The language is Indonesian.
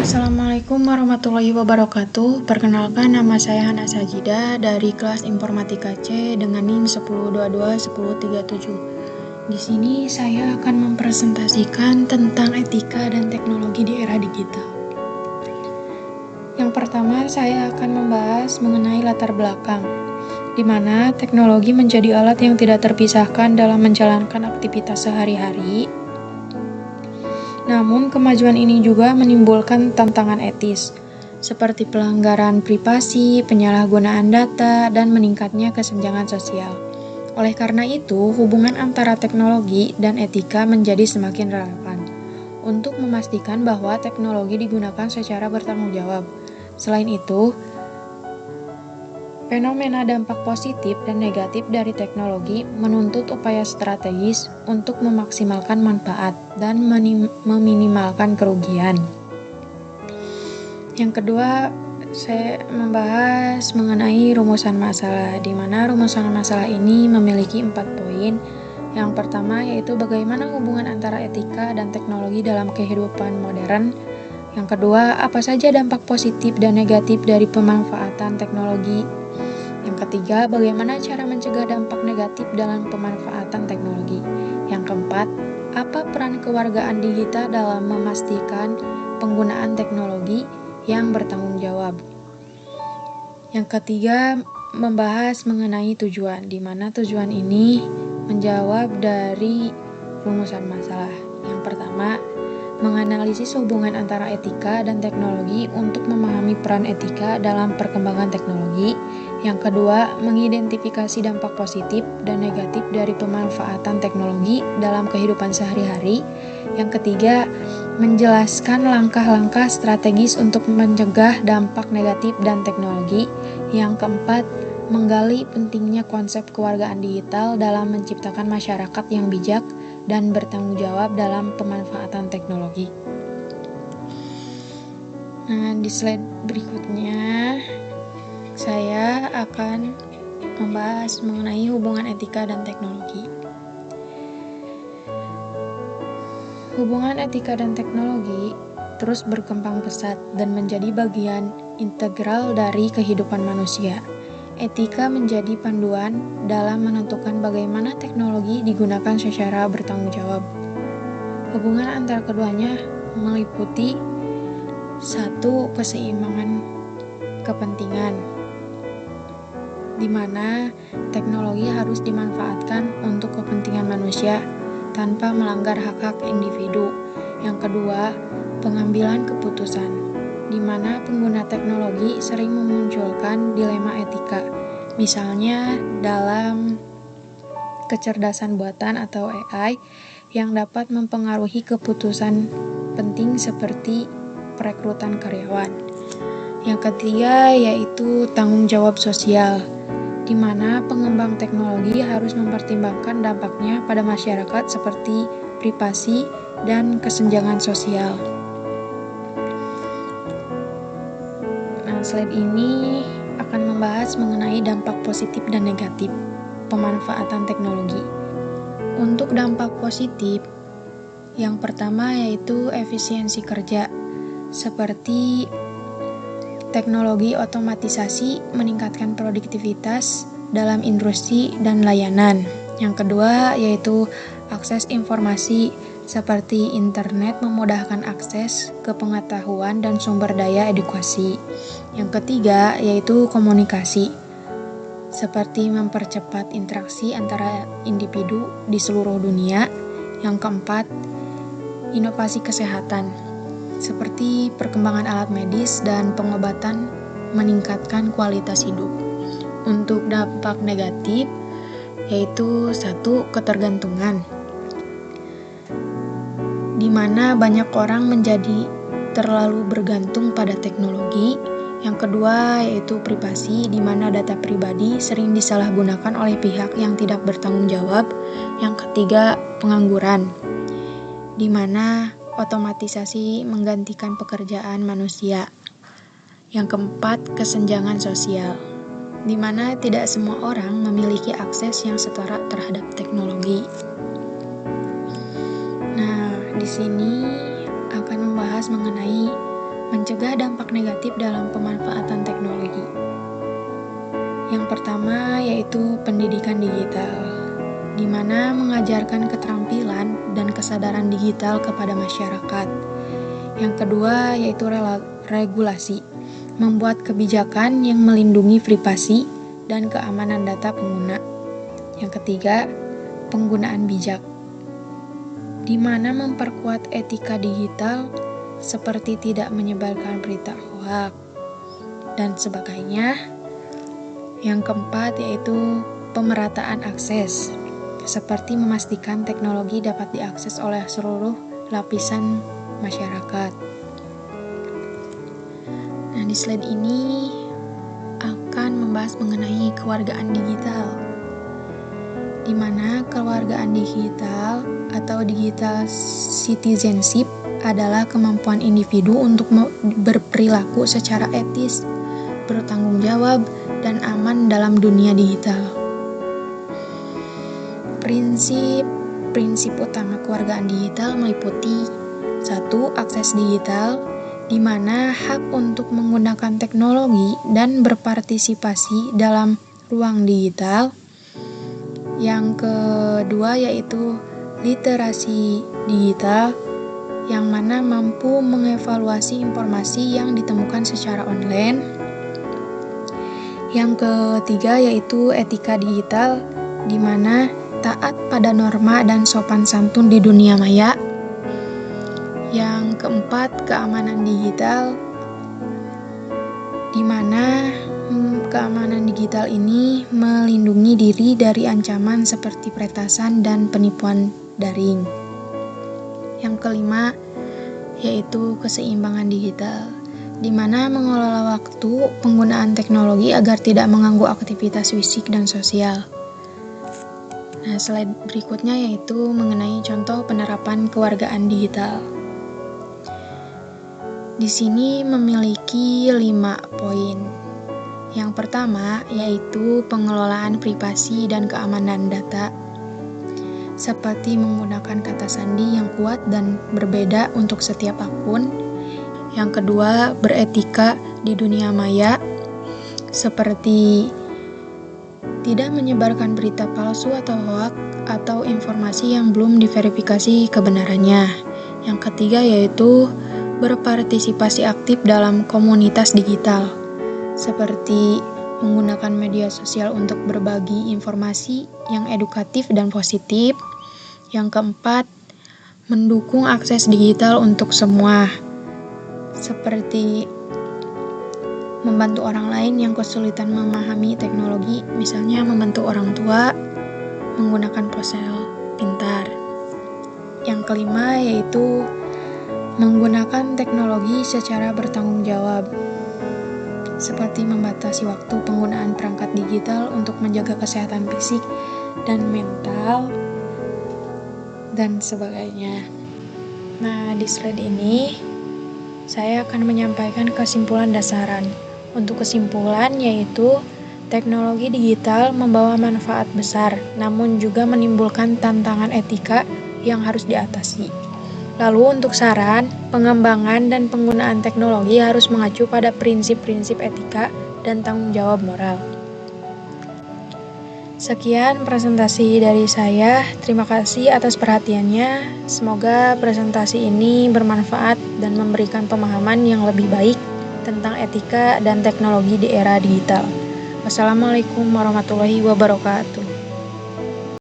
Assalamualaikum warahmatullahi wabarakatuh. Perkenalkan, nama saya Hana Sajida dari kelas Informatika C dengan NIM 1022-1037. Di sini saya akan mempresentasikan tentang etika dan teknologi di era digital. Yang pertama, saya akan membahas mengenai latar belakang, di mana teknologi menjadi alat yang tidak terpisahkan dalam menjalankan aktivitas sehari-hari. Namun, kemajuan ini juga menimbulkan tantangan etis, seperti pelanggaran privasi, penyalahgunaan data, dan meningkatnya kesenjangan sosial. Oleh karena itu, hubungan antara teknologi dan etika menjadi semakin relevan untuk memastikan bahwa teknologi digunakan secara bertanggung jawab. Selain itu, fenomena dampak positif dan negatif dari teknologi menuntut upaya strategis untuk memaksimalkan manfaat dan meminimalkan kerugian. Yang kedua, saya membahas mengenai rumusan masalah, di mana rumusan masalah ini memiliki 4 poin. Yang pertama yaitu bagaimana hubungan antara etika dan teknologi dalam kehidupan modern. Yang kedua, apa saja dampak positif dan negatif dari pemanfaatan teknologi. Yang ketiga, bagaimana cara mencegah dampak negatif dalam pemanfaatan teknologi. Yang keempat, apa peran kewargaan digital dalam memastikan penggunaan teknologi yang bertanggung jawab. Yang ketiga, membahas mengenai tujuan, di mana tujuan ini menjawab dari rumusan masalah. Yang pertama, menganalisis hubungan antara etika dan teknologi untuk memahami peran etika dalam perkembangan teknologi. Yang kedua, mengidentifikasi dampak positif dan negatif dari pemanfaatan teknologi dalam kehidupan sehari-hari. Yang ketiga, menjelaskan langkah-langkah strategis untuk mencegah dampak negatif dan teknologi. Yang keempat, menggali pentingnya konsep kewargaan digital dalam menciptakan masyarakat yang bijak dan bertanggung jawab dalam pemanfaatan teknologi. Nah, di slide berikutnya saya akan membahas mengenai hubungan etika dan teknologi. Hubungan etika dan teknologi terus berkembang pesat dan menjadi bagian integral dari kehidupan manusia. Etika menjadi panduan dalam menentukan bagaimana teknologi digunakan secara bertanggung jawab. Hubungan antara keduanya meliputi satu, keseimbangan kepentingan, di mana teknologi harus dimanfaatkan untuk kepentingan manusia tanpa melanggar hak-hak individu. Yang kedua, pengambilan keputusan, di mana pengguna teknologi sering memunculkan dilema etika, misalnya dalam kecerdasan buatan atau AI yang dapat mempengaruhi keputusan penting seperti perekrutan karyawan. Yang ketiga yaitu tanggung jawab sosial, di mana pengembang teknologi harus mempertimbangkan dampaknya pada masyarakat seperti privasi dan kesenjangan sosial. Nah, slide ini akan membahas mengenai dampak positif dan negatif pemanfaatan teknologi. Untuk dampak positif, yang pertama yaitu efisiensi kerja, seperti teknologi otomatisasi meningkatkan produktivitas dalam industri dan layanan. Yang kedua yaitu akses informasi, seperti internet memudahkan akses ke pengetahuan dan sumber daya edukasi. Yang ketiga yaitu komunikasi, seperti mempercepat interaksi antara individu di seluruh dunia. Yang keempat, inovasi kesehatan, seperti perkembangan alat medis dan pengobatan meningkatkan kualitas hidup. Untuk dampak negatif, yaitu satu, ketergantungan, di mana banyak orang menjadi terlalu bergantung pada teknologi. Yang kedua, yaitu privasi, di mana data pribadi sering disalahgunakan oleh pihak yang tidak bertanggung jawab. Yang ketiga, pengangguran, di mana otomatisasi menggantikan pekerjaan manusia. Yang keempat, kesenjangan sosial, di mana tidak semua orang memiliki akses yang setara terhadap teknologi. Nah, di sini akan membahas mengenai Mencegah dampak negatif dalam pemanfaatan teknologi. Yang pertama yaitu pendidikan digital, di mana mengajarkan keterampilan dan kesadaran digital kepada masyarakat. Yang kedua yaitu regulasi, membuat kebijakan yang melindungi privasi dan keamanan data pengguna. Yang ketiga, penggunaan bijak, di mana memperkuat etika digital seperti tidak menyebarkan berita hoaks dan sebagainya. Yang keempat yaitu pemerataan akses, seperti memastikan teknologi dapat diakses oleh seluruh lapisan masyarakat. Nah, di slide ini akan membahas mengenai kewargaan digital, di mana kewargaan digital atau digital citizenship adalah kemampuan individu untuk berperilaku secara etis, bertanggung jawab, dan aman dalam dunia digital. Prinsip utama kewargaan digital meliputi 1. Akses digital, di mana hak untuk menggunakan teknologi dan berpartisipasi dalam ruang digital. Yang kedua yaitu literasi digital, yang mana mampu mengevaluasi informasi yang ditemukan secara online. Yang ketiga yaitu etika digital, di mana taat pada norma dan sopan santun di dunia maya. Yang keempat, keamanan digital, di mana keamanan digital ini melindungi diri dari ancaman seperti peretasan dan penipuan daring. Yang kelima, yaitu keseimbangan digital, di mana mengelola waktu penggunaan teknologi agar tidak mengganggu aktivitas fisik dan sosial. Nah, slide berikutnya yaitu mengenai contoh penerapan kewargaan digital. Di sini memiliki 5 poin. Yang pertama yaitu pengelolaan privasi dan keamanan data, seperti menggunakan kata sandi yang kuat dan berbeda untuk setiap akun. Yang kedua, beretika di dunia maya, seperti tidak menyebarkan berita palsu atau hoaks atau informasi yang belum diverifikasi kebenarannya. Yang ketiga yaitu berpartisipasi aktif dalam komunitas digital, seperti menggunakan media sosial untuk berbagi informasi yang edukatif dan positif. Yang keempat, mendukung akses digital untuk semua, seperti membantu orang lain yang kesulitan memahami teknologi, misalnya membantu orang tua menggunakan ponsel pintar. Yang kelima yaitu menggunakan teknologi secara bertanggung jawab, seperti membatasi waktu penggunaan perangkat digital untuk menjaga kesehatan fisik dan mental, dan sebagainya. Nah, di slide ini saya akan menyampaikan kesimpulan dasaran. Untuk kesimpulan yaitu teknologi digital membawa manfaat besar, namun juga menimbulkan tantangan etika yang harus diatasi. Lalu untuk saran, pengembangan dan penggunaan teknologi harus mengacu pada prinsip-prinsip etika dan tanggung jawab moral. Sekian presentasi dari saya. Terima kasih atas perhatiannya. Semoga presentasi ini bermanfaat dan memberikan pemahaman yang lebih baik tentang etika dan teknologi di era digital. Wassalamualaikum warahmatullahi wabarakatuh.